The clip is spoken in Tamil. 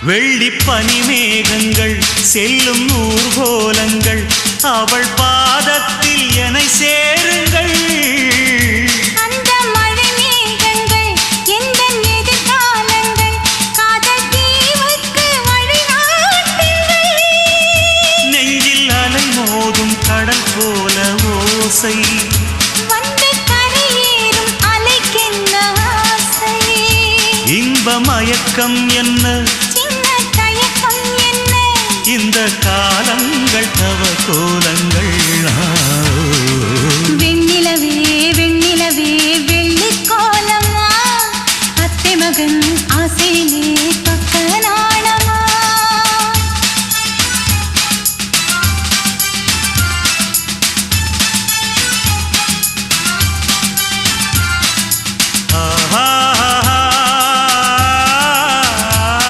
வெள்ளி பனிமேகங்கள் செல்லும் ஊர்கோலங்கள் அவள் பாதத்தில் என்னை சேருங்கள். அந்த மழை மேகங்கள் எந்த எதிர்காலங்கள் காதல் தீவுக்கு வழிகாட்டுங்கள். நெஞ்சில் அலை மோதும் கடல் போல ஓசை வந்து கரையேறும் அலைக்கென்ன ஆசை. இன்ப மயக்கம் என்ன சின்ன தயக்கம் என்ன இந்த காலங்கள் தவ கோலங்கள்